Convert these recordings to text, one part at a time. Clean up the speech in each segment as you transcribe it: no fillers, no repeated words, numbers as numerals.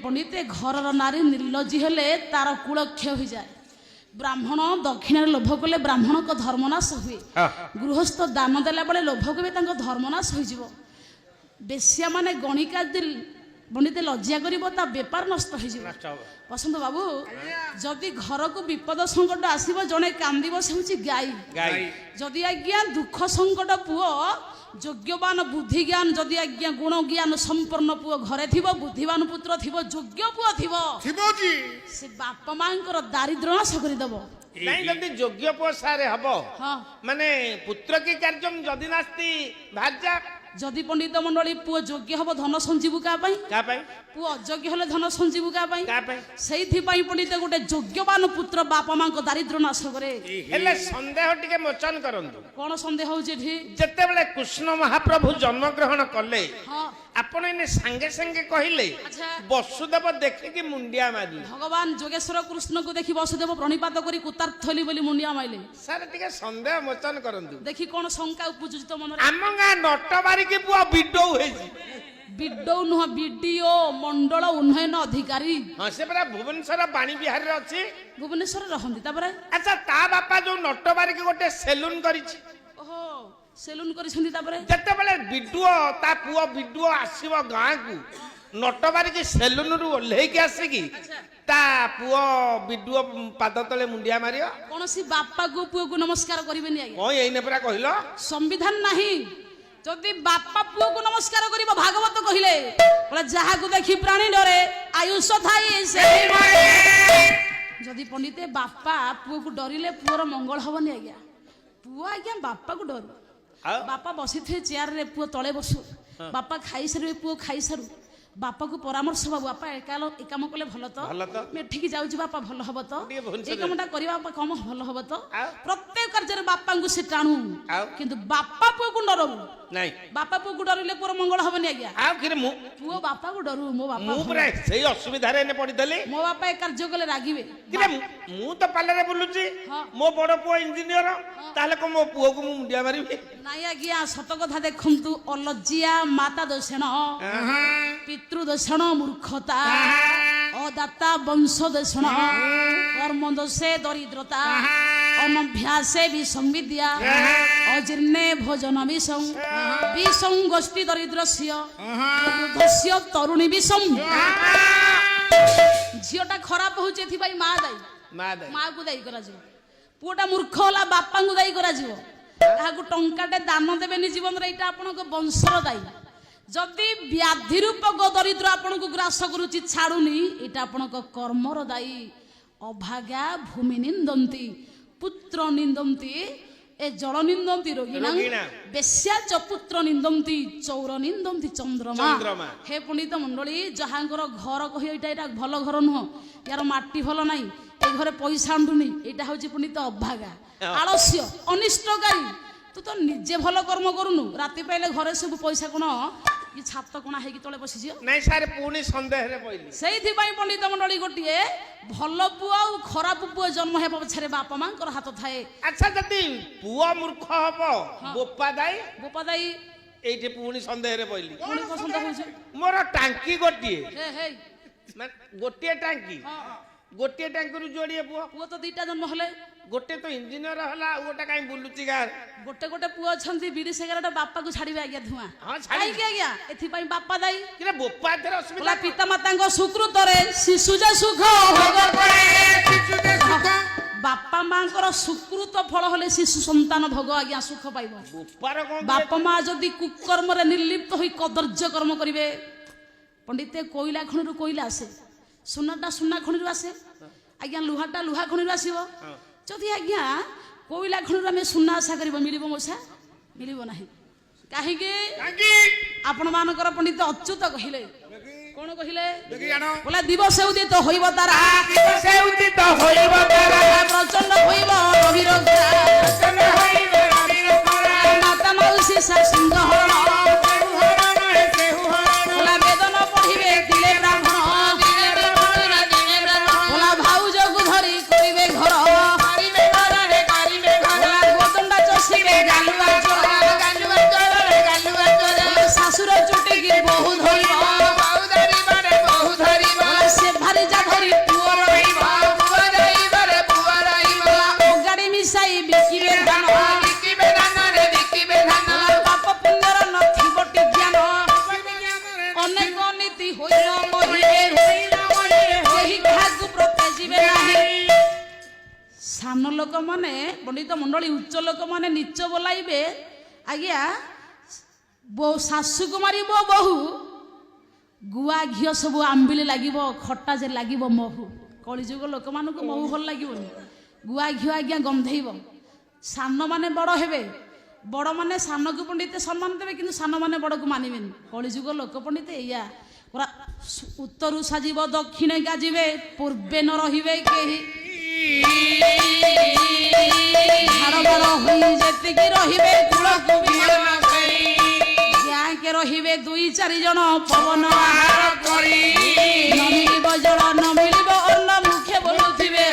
ପଣ୍ଡିତେ ଘରର ନାରୀ ନିର୍ଲଜ୍ଜି ହେଲେ ତାର କୁଳକ୍ଷୟ ହୋଇଯାଏ। ବ୍ରାହ୍ମଣ ଦକ୍ଷିଣରେ ଲୋଭ କଲେ ବ୍ରାହ୍ମଣଙ୍କ ଧର୍ମନାଶ ହୁଏ। ଗୃହସ୍ଥ ଦାନ ଦେଲା ବେଳେ ଲୋଭ କଲେ ତାଙ୍କ ଧର୍ମନାଶ ହୋଇଯିବ। ବେଶ୍ୟା ମାନେ ଗଣିକା ପଣ୍ଡିତେ ଲଜ୍ଜା କରିବ ତା ବେପାର ନଷ୍ଟ ହୋଇଯିବ। ବସନ୍ତ ବାବୁ, ଯଦି ଘରକୁ ବିପଦ ସଙ୍କଟ ଆସିବ ଜଣେ କାନ୍ଦିବ ସେ ହେଉଛି ଗାଈ। ଯଦି ଆଜ୍ଞା ଦୁଃଖ ସଙ୍କଟ ପୁଅ ଯୋଗ୍ୟବାନ ବୁଦ୍ଧି ଜ୍ଞାନ ଯଦି ଆଜ୍ଞା ଗୁଣ ଜ୍ଞାନ ସମ୍ପନ୍ନ ପୁଅ ଘରେ ଥିବ, ବୁଦ୍ଧିମାନ ପୁତ୍ର ଥିବ, ଯୋଗ୍ୟ ପୁଅ ଥିବ, ସେ ବାପା ମାଙ୍କର ଦାରିଦ୍ର୍ୟ ନାଶ କରିଦେବ। ନାଇଁ ଯଦି ଯୋଗ୍ୟ ପୁଅ ସାରେ ହବ ମାନେ ପୁତ୍ର କି କାର୍ଯ୍ୟମ୍ ଯଦି ନାସ୍ତି ଭାର୍ଯ୍ୟା। ଯଦି ପଣ୍ଡିତ ମଣ୍ଡଳୀ ପୁଅ ଯୋଗ୍ୟ ହବ ଧନ ସଞ୍ଜୀବୁ କାହା ପାଇଁ? ପୁଅ ଅଯୋଗ୍ୟ ହେଲେ ଧନ ସଞ୍ଜୀବୁ କାହା ପାଇଁ? ସେଇଥିପାଇଁ ପଣ୍ଡିତ ଗୋଟେ ଯୋଗ୍ୟବାନ ପୁତ୍ର ବାପା ମାଙ୍କ ଦାରିଦ୍ର୍ୟ ନାଶ କରେ। ହେଲେ ସନ୍ଦେହ ଟିକେ ମୋଚନ କରନ୍ତୁ। କଣ ସନ୍ଦେହ ହଉଛି ଏଠି? ଯେତେବେଳେ କୃଷ୍ଣ ମହାପ୍ରଭୁ ଜନ୍ମ ଗ୍ରହଣ କଲେ ଆପଣ ଏନେ ସାଙ୍ଗେ ସାଙ୍ଗେ କହିଲେ ବସୁଦେବ ଦେଖିକି ମୁଣ୍ଡିଆ ମାରିଲେ। ଭଗବାନ ଯୋଗେଶ୍ୱର କୃଷ୍ଣକୁ ଦେଖି ବସୁଦେବ ପ୍ରଣିପାତ କରି କୁତାର୍ଥଲି ବୋଲି ମୁଣ୍ଡିଆ ମାଇଲେ। ସାର୍ ଟିକେ ସନ୍ଦେହ ମୋଚନ କରନ୍ତୁ। ଦେଖି କଣ ଶଙ୍କା ଉପୁଜୁଛି ତ ମନରେ? ଆମ ଗାଁ ନଟବାରିକି ପୁଅ ବିଡଉ ହେଇଛି। ବିଡଉ ନୁହଁ, ବିଡିଓ ମଣ୍ଡଳ ଉନ୍ନୟନ ଅଧିକାରୀ। ହଁ ସେ ପରା ଭୁବନେଶ୍ୱର ବାଣୀ ବିହାରରେ ଅଛି। ଭୁବନେଶ୍ୱରରେ ରହନ୍ତି। ତାପରେ ଆଚ୍ଛା ତା ବାପା ଯୋଉ ନଟବାରିକି ଗୋଟେ ସେଲୁନ କରିଛି। ଓହୋ, ସେଲୁନ କରିଛନ୍ତି। ତାପରେ ଯେତେବେଳେ ବିଡୁଅ ତା ପୁଅ ବିଡୁଅ ଆସିବ ଗାଁକୁ, ନଟବାରିକି ସେଲୁନରୁ ଓହ୍ଲେଇକି ଆସିକି ତା ପୁଅ ବିଡୁଅ ପାଦ ତଳେ ମୁଣ୍ଡିଆ ମାରିବ। କୌଣସି ବାପାକୁ ପୁଅକୁ ନମସ୍କାର କରିବେନି ଆଜ୍ଞା। କଣ ଏଇନେ ପରା କହିଲ? ସମ୍ବିଧାନ ନାହିଁ। ଯଦି ବାପା ପୁଅକୁ ନମସ୍କାର କରିବ, ଭାଗବତ କହିଲେ ଯାହାକୁ ଦେଖି ପ୍ରାଣୀ ଡରେ ଆୟୁଷ ଥାଇ ସେଇ ମରେ। ଯଦି ପଣ୍ଡିତେ ବାପା ପୁଅକୁ ଡରିଲେ ପୁଅର ମଙ୍ଗଳ ହବନି ଆଜ୍ଞା। ପୁଅ ଆଜ୍ଞା ବାପାକୁ ଡରୁ। ବାପା ବସିଥିବେ ଚେୟାରରେ, ପୁଅ ତଳେ ବସୁ। ବାପା ଖାଇସାରିବେ, ପୁଅ ଖାଇସାରୁ ବାପାକୁ ପରାମର୍ଶ ହବ, ବାପା ଏ କାମ କଲେ ଭଲ ତ, ମୁଁ ଏଠିକି ଯାଉଛି ବାପା ଭଲ ହବ ତ, ଏ କାମଟା କରିବା ବାପା କମ ଭଲ ହବ ତ। ପ୍ରତ୍ୟେକ କାର୍ଯ୍ୟରେ ବାପାଙ୍କୁ ସେ ଟାଣୁ, କିନ୍ତୁ ବାପା ପୁଅକୁ ଡରୁ ନାଇଁ। ବାପା ପୁଅକୁ ଡରିଲେ ପୁଅର ମଙ୍ଗଳ ହବନି ଆଜ୍ଞା। ପୁଅ ବାପାକୁ ଡରୁ। ମୋ ବାପା ସେଇ ଅସୁବିଧାରେ ଏନେ ପଡିଥିଲି। ମୋ ବାପା ଏ କାର୍ଯ୍ୟ କଲେ ରାଗିବେ। ମୁଁ ତ ପାଲରେ ବୁଲୁଛି, ମୋ ବଡ ପୁଅ ଇଞ୍ଜିନିୟର, ତାହେଲେ କଣ ମୋ ପୁଅକୁ ମୁଁ ମୁଣ୍ଡିଆ ମାରିବି? ନାଇଁ ଆଜ୍ଞା, ସତ କଥା ଦେଖନ୍ତୁ। ଅଲଜ୍ଜିଆ ମାତା ଦୋଷଣ, ପିତୃ ଦୋଷଣ ମୂର୍ଖତା, ଅଦାତା ବଂଶ ଦୋଷଣ, କର୍ମ ଦୋଷେ ଦରିଦ୍ରତା, ଅନଭ୍ୟାସେ ବିସଂବିଦ୍ୟା, ଅଜୀର୍ଣ୍ଣେ ଭୋଜନ ବିଷଂ, ବିଷଂ ଗୋଷ୍ଠୀ ଦରିଦ୍ରସ୍ୟ, ବୃଦ୍ଧସ୍ୟ ତରୁଣୀ ବିଷଂ। ଝିଅଟା ଖରାପ ହଉଛି ଏଥିପାଇଁ ମା ଦାୟୀ। ମାକୁ ଦାୟୀ କରାଯିବ। ପୁଅଟା ମୂର୍ଖ ହେଲା ବାପାଙ୍କୁ ଦାୟୀ କରାଯିବ। କାହାକୁ ଟଙ୍କାଟେ ଦାନ ଦେବେନି ଜୀବନରେ, ଏଇଟା ଆପଣଙ୍କ ବଂଶର ଦାୟୀ। ଯଦି ବ୍ୟାଧି ରୂପକ ଦରିଦ୍ର ଆପଣଙ୍କୁ ଗ୍ରାସ କରୁଛି, ଛାଡୁନି, ଏଇଟା ଆପଣଙ୍କ କର୍ମର ଦାୟୀ। ଅଭାଗା ଭୂମି ନିନ୍ଦନ୍ତି, ପୁତ୍ର ନିନ୍ଦନ୍ତି, ଏ ଜଳ ନିନ୍ଦନ୍ତି ରୋଗିଣା, ବେଶ୍ୟା ଚ ପୁତ୍ର ନିନ୍ଦନ୍ତି, ଚୌର ନିନ୍ଦନ୍ତି ଚନ୍ଦ୍ରମା। ହେ ପଣ୍ଡିତ ମଣ୍ଡଳୀ, ଯାହାଙ୍କର ଘର କହି ଏଇଟା ଭଲ ଘର ନୁହଁ, ୟାର ମାଟି ଭଲ ନାହିଁ, ଏ ଘରେ ପଇସା ଆଣୁନି, ଏଇଟା ହଉଛି ପଣ୍ଡିତ ଅଭାଗା, ଆଳସ୍ୟ, ଅନିଷ୍ଟକାରୀ। ତୁ ତ ନିଜେ ଭଲ କର୍ମ କରୁନୁ, ରାତି ପାଇଲେ ଘରେ ସବୁ ପଇସା କଣ ଛାତ କଣା ହେଇକି ତଳେ ବସିଯିବ। ନାଇଁ ସାର୍, ପୁଣି ସନ୍ଦେହରେ ପଇଲି। ସେଇଥିପାଇଁ ପଣ୍ଡିତ ମଣ୍ଡଳୀ ଗୋଟିଏ ଭଲ ପୁଅ ଆଉ ଖରାପ ପୁଅ ଜନ୍ମ ହେବା ପଛରେ ବାପା ମାଙ୍କର ହାତ ଥାଏ। ଆଚ୍ଛା, ଯଦି ପୁଅ ମୂର୍ଖ ହବ, ବୋପା ଦାୟୀ? ବୋପା ଦାୟୀ। ଏଇଠି ପୁଣି ସନ୍ଦେହରେ ପଇଲି। ପୁଣି କଣ ସନ୍ଦେହ ହଉଛି? ମୋର ଟାଙ୍କି ଗୋଟିଏ, ଗୋଟିଏ ଟାଙ୍କି, ଗୋଟିଏ ଟାଙ୍କିରୁ ଯୋଡିଏ ପୁଅ। ପୁଅ ତ ଦିଟା ଜନ୍ମ ହେଲେ, ଗୋଟେ ତ ଇଞ୍ଜିନିୟର ହେଲା, ଆଉ ଗୋଟେ କାଇଁ ବୁଲୁଛି ଗାଁରେ। ଗୋଟେ ପୁଅ ଅଛନ୍ତି, ବିଡି ସିଗାରେଟ ବାପାକୁ ଛାଡିବେ ଆଜ୍ଞା ଧୂଆଁ। କାହିଁକି ଆଜ୍ଞା? ଏଥିପାଇଁ ବାପା ଦାୟୀ। ବୋପା ଏଥିରେ ଅସୁବିଧା। ପିତା ମାତାଙ୍କ ସୁକୃତରେ ଶିଶୁ ଯେ ସୁଖ, ବାପା ମାଙ୍କର ସୁକୃତ ଫଳ ହେଲେ ଶିଶୁ ସନ୍ତାନ ଭୋଗ ଆଜ୍ଞା ସୁଖ ପାଇବ। ବାପା ମା ଯଦି କୁକର୍ମରେ ନିର୍ଲିପ୍ତ ହୋଇ କଦର୍ଯ୍ୟ କର୍ମ କରିବେ, ପଣ୍ଡିତେ କୋଇଲା ଖଣିରୁ କୋଇଲା ଆସେ, ସୁନାଟା ସୁନା ଖଣିରୁ ଆସେ ଆଜ୍ଞା, ଲୁହାଟା ଲୁହା ଖଣିରୁ ଆସିବ। ଯଦି ଆଜ୍ଞା କୋଇଲା ଖଣିରୁ ଆମେ ସୁନା ଆଶା କରିବ, ମିଳିବ ମଉସା? ମିଳିବ ନାହିଁ। କାହିଁକି? ଆପଣ ମାନଙ୍କର ପଣ୍ଡିତ ଅଚ୍ୟୁତ କହିଲେ, କଣ କହିଲେ? ବୋଲେ ଦିବସ ଉଦିତ ହୋଇବ ତାରା, ପ୍ରଚଣ୍ଡ ହୋଇବ ମାତା ମାଉସୀ ସିଂହ ହରଣ, ବେଦନ ପଢିବେ ଦିଲେ ବ୍ରାହ୍ମଣ, ଭାଉଜକୁ ଧରି କରିବେ ଘର, ଗୋଦଣ୍ଡା ଚଷିବେ ଗାଲୁଆ ଚୋର, ଶାଶୁର ଚୁଟିକି ବହୁ ଧରିବ, ସାନ ଲୋକମାନେ ପଣ୍ଡିତ ମଣ୍ଡଳୀ ଉଚ୍ଚ ଲୋକମାନେ ନିଚ ବୋଲାଇବେ ଆଜ୍ଞା ଶାଶୁକୁ ମାରିବ ବୋହୁ ଗୁଆ ଘିଅ ସବୁ ଆମ୍ବିଳି ଲାଗିବ ଖଟା ଯେ ଲାଗିବ ମହୁ କଳିଯୁଗ ଲୋକମାନଙ୍କୁ ମହୁ ଭଲ ଲାଗିବନି ଗୁଆ ଘିଅ ଆଜ୍ଞା ଗନ୍ଧେଇବ ସାନମାନେ ବଡ଼ ହେବେ ବଡ଼ମାନେ ସାନକୁ ପଣ୍ଡିତ ସମ୍ମାନ ଦେବେ କିନ୍ତୁ ସାନମାନେ ବଡ଼କୁ ମାନିବେନି କଳିଯୁଗ ଲୋକ ପଣ୍ଡିତ ଏଇଆ ପୁରା ଉତ୍ତରୁ ସାଜିବ ଦକ୍ଷିଣେ ଗାଜିବେ ପୂର୍ବେ ନ ରହିବେ କେହି ଧାର ବଡ଼ ହୋଇ ଯେତିକି ରହିବେ କୂଳକୁ ଯାକେ ରହିବେ 2-4 ଜଣ ପବନ ଆହାର କରି ନ ମିଳିବ ଜଳ ନ ମିଳିବ ଅନ୍ନ ମୁଖେ ବୋଲୁଥିବେ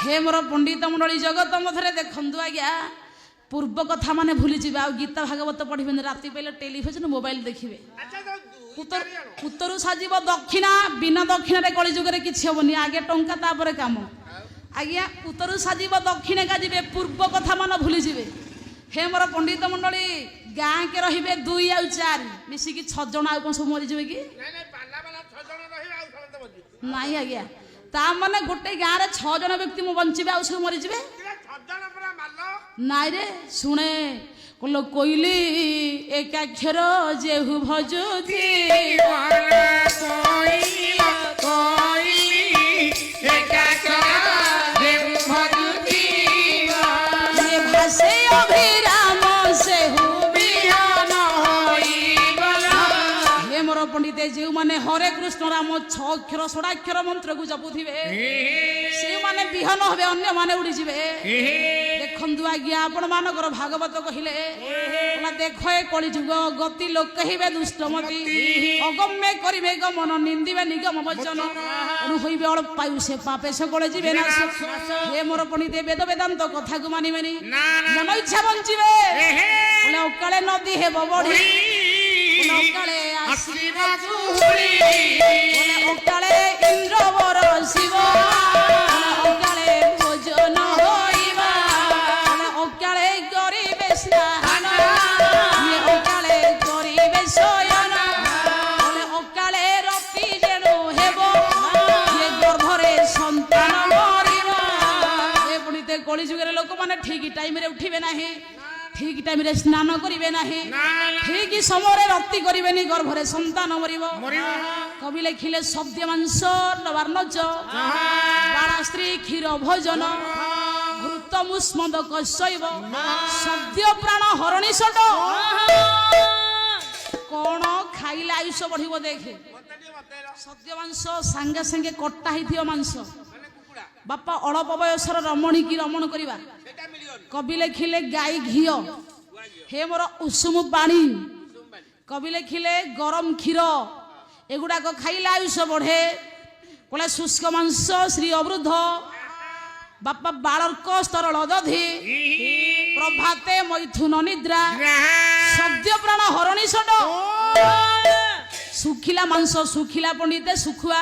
ହେ ମୋର ପଣ୍ଡିତ ମଣ୍ଡଳୀ ଜଗତ ମଧ୍ୟରେ ଦେଖନ୍ତୁ ଆଜ୍ଞା ପୂର୍ବ କଥା ମାନେ ଭୁଲିଯିବେ ଆଉ ଗୀତା ଭାଗବତ ପଢିବେନି ରାତି ପାଇଲେ ଟେଲିଭିଜନ ମୋବାଇଲ ଦେଖିବେ ଉତ୍ତରୁ ସାଜିବ ଦକ୍ଷିଣା ବିନା ଦକ୍ଷିଣାରେ କଳିଯୁଗରେ କିଛି ହବନି ଆଗେ ଟଙ୍କା ତାପରେ କାମ ଆଜ୍ଞା ଉତ୍ତରୁ ସାଜିବ ଦକ୍ଷିଣେ ଗାଯିବେ ପୂର୍ବ କଥା ମାନେ ଭୁଲିଯିବେ ହେ ମୋର ପଣ୍ଡିତ ମଣ୍ଡଳୀ ଗାଁକେ ରହିବେ 2 ଆଉ 4 ମିଶିକି 6 ଜଣ ଆଉ କଣ ସବୁ ମରିଯିବେ କି ନାଇଁ ଆଜ୍ଞା ତା ମାନେ ଗୋଟେ ଗାଁରେ 6 ଜଣ ବ୍ୟକ୍ତି ମୁଁ ବଞ୍ଚିବେ ଆଉ ସବୁ ମରିଯିବେ ନାଇଁ ରେ ଶୁଣେ କୋଇଲି ଏକାକ୍ଷର ଯେହୁ ଭଜୁଥି ଭାଷେ ଅଭିରାମ ସେହୁ ବିହନ ହେ ମୋର ପଣ୍ଡିତ ଯେଉଁମାନେ ହରେ କୃଷ୍ଣ ରାମ 6 ଅକ୍ଷର 16 ମନ୍ତ୍ରକୁ ଜପୁଥିବେ ସେମାନେ ବିହନ ହେବେ ଅନ୍ୟମାନେ ଉଡ଼ିଯିବେ ଦେଖନ୍ତୁ ଆଜ୍ଞା ଆପଣ ମାନଙ୍କର ଭାଗବତ କହିଲେ ଦେଖ ଏ କଳିଯୁଗ ଗତି ଲୋକ କହିବେ ଦୁଷ୍ଟମତି ଅଗମ୍ୟ କରିବେ ଗମନ ନିନ୍ଦିବେ ନିଗମ ବଚନ ହୋଇବେ ଅଳ୍ପାୟୁ ସେ ପାପେ সকলে ଯିବେ ନା ହେ ମୋର ପଣ୍ଡିତ ବେଦ ବେଦାନ୍ତ କଥାକୁ ମାନିବେନି ମନ ଇଚ୍ଛା ବଞ୍ଚିବେ ଅକାଳେ ନଦୀ ହେବ ବଢି ଅକାଳେ ଆସିବ ଅକାଳେ ଇନ୍ଦ୍ର ବରସିବ ଅକାଳେ ଭୋଜନ ହୋଇବା ଅକାଳେ କରିବେ ସ୍ନାନ ଅକାଳେ କରିବେ ଶୟନ ଅକାଳେ ରତି ଯେଣୁ ହେବ ଗର୍ଭରେ ସନ୍ତାନ ମରିବ ଏ ପୁଣି କଳିଯୁଗରେ ଲୋକମାନେ ଠିକ ଟାଇମରେ ଉଠିବେ ନାହିଁ ଠିକ ଟାଇମରେ ସ୍ନାନ କରିବେ ନାହିଁ ଠିକ ସମୟରେ ରତି କରିବେନି ଗର୍ଭରେ ସନ୍ତାନ ମରିବ କବି ଲେଖିଲେ ଶବ୍ଦ ମାଂସ ନବାର୍ଣ୍ଣଚ ବାଳା ସ୍ତ୍ରୀ କ୍ଷୀର ଭୋଜନ ଘୃତ ମୁଷ୍ମଦ କଶୈବ ଶବ୍ଦ ପ୍ରାଣ ହରଣୀ ଷଟ କଣ ଖାଇଲେ ଆୟୁଷ ବଢିବ ଦେଖେ ଶବ୍ଦ ମାଂସ ସାଙ୍ଗେ ସାଙ୍ଗେ କଟା ହେଇଥିବ ମାଂସ ବାପା ଅଳପ ବୟସର ରମଣୀ କି ରମଣ କରିବା କବି ଲେଖିଲେ ଗାଈ ଘିଅ ହେ ମୋର ଉଷୁମ ପାଣି କବି ଲେଖିଲେ ଗରମ କ୍ଷୀର ଏଗୁଡାକ ଖାଇଲେ ଆୟୁଷ ବଢେ କହିଲେ ଶୁଷ୍କ ମାଂସ ଶ୍ରୀ ଅବୃଦ୍ଧ ବାପା ବାଳର୍କ ସ୍ତରଳ ଦଧି ପ୍ରଭାତେ ମୈଥୁନ ନିଦ୍ରା ସଦ୍ୟ ପ୍ରାଣ ହରଣୀ ଷଟ ଶୁଖିଲା ମାଂସ ଶୁଖିଲା ପଣ୍ଡିତେ ଶୁଖୁଆ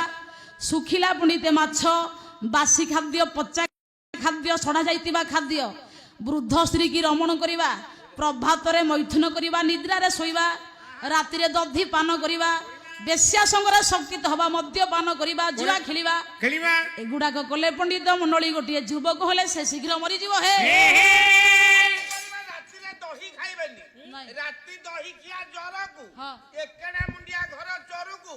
ଶୁଖିଲା ପଣ୍ଡିତେ ମାଛ ବାସି ଖାଦ୍ୟ ପଚା ଖାଦ୍ୟ ଛଡ଼ା ଯାଇଥିବା ଖାଦ୍ୟ ବୃଦ୍ଧ ସ୍ତ୍ରୀ କି ରମଣ କରିବା ପ୍ରଭାତରେ ମୈଥୁନ କରିବା ନିଦ୍ରାରେ ଶୋଇବା ରାତିରେ ଦଧି ପାନ କରିବା ବେଶ୍ୟା ସଙ୍ଗରେ ଶକ୍ତିତ ହବା ମଦ୍ୟପାନ କରିବା ଜୁଆ ଖେଳିବା ଏଗୁଡାକ କଲେ ପଣ୍ଡିତ ମଣ୍ଡଳୀ ଗୋଟିଏ ଯୁବକ ହେଲେ ସେ ଶୀଘ୍ର ମରିଯିବ ହେ ରାତି ଦହି ଖିଆ ଜରକୁ ଏକେଡା ମୁଣ୍ଡିଆ ଘର ଚୋରକୁ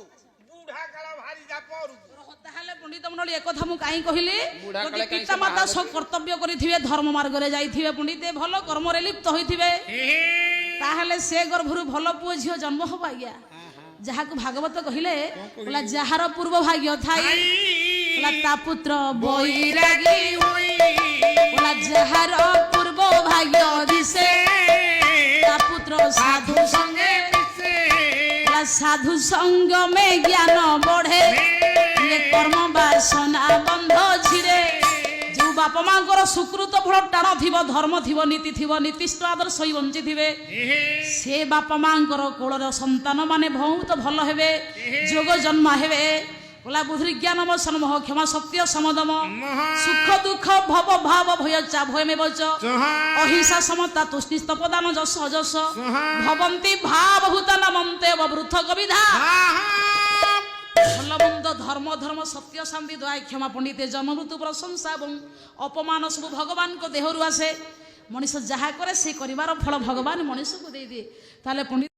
ବୁଢା କାଳ ଭାରି ଜାପରୁକୁ ତାହେଲେ ପଣ୍ଡିତ ମଣ୍ଡଳୀ ଏକଥା ମୁଁ କାହିଁ କହିଲି ଯଦି ପିତା ମାତା ସବୁ କର୍ତ୍ତବ୍ୟ କରିଥିବେ ଧର୍ମ ମାର୍ଗରେ ଯାଇଥିବେ ପଣ୍ଡିତେ ଭଲ କର୍ମରେ ଲିପ୍ତ ହୋଇଥିବେ ତାହେଲେ ସେ ଗର୍ଭରୁ ଭଲ ପୁଅ ଝିଅ ଜନ୍ମ ହବ ଆଜ୍ଞା ଯାହାକୁ ଭାଗବତ କହିଲେ ଯାହାର ପୂର୍ବ ଭାଗ୍ୟ ଥାଇ ତା ପୁତ୍ର ବୈରାଗୀ ଯାହାର ପୂର୍ବ ଭାଗ୍ୟ ଦିଶେ ତା ପୁତ୍ର ସାଧୁ ସଙ୍ଗେ ସାଧୁ ସଙ୍ଗମେ ଜ୍ଞାନ ବଢେ কর্ম বাসনা বন্ধ ছিড়ে যে বাপা মাঙ্কর সুকৃত ফল টাণ থিব ধর্ম থিব নীতি থিব নীতিষ্ঠ আদর্শ বঞ্চি থিবে সে বাপা মাঙ্কর কোলর সন্তান মানে বহুত ভাল হেবে যোগ জন্ম হেবে বলা বুদ্ধি জ্ঞান বসন মোহ ক্ষমা সত্য সমদম সুখ দুঃখ ভব ভাব ভয় চা ভয়মে বচ অহিংসা সমতা তুষ্টি স্তপদান যশ যশ ভবন্তি ভাবভূত নমন্তে অবৃথ কবিধা ଭଲ ମନ୍ଦ ଧର୍ମ ଧର୍ମ ସତ୍ୟ ଶାନ୍ତି ଦୟା କ୍ଷମା ପଣ୍ଡିତେ ଜନ୍ମ ମୃତ୍ୟୁ ପ୍ରଶଂସା ଏବଂ ଅପମାନ ସବୁ ଭଗବାନଙ୍କ ଦେହରୁ ଆସେ। ମଣିଷ ଯାହା କରେ ସେ କରିବାର ଫଳ ଭଗବାନ ମଣିଷକୁ ଦେଇଦିଏ। ତାହେଲେ ପଣ୍ଡିତ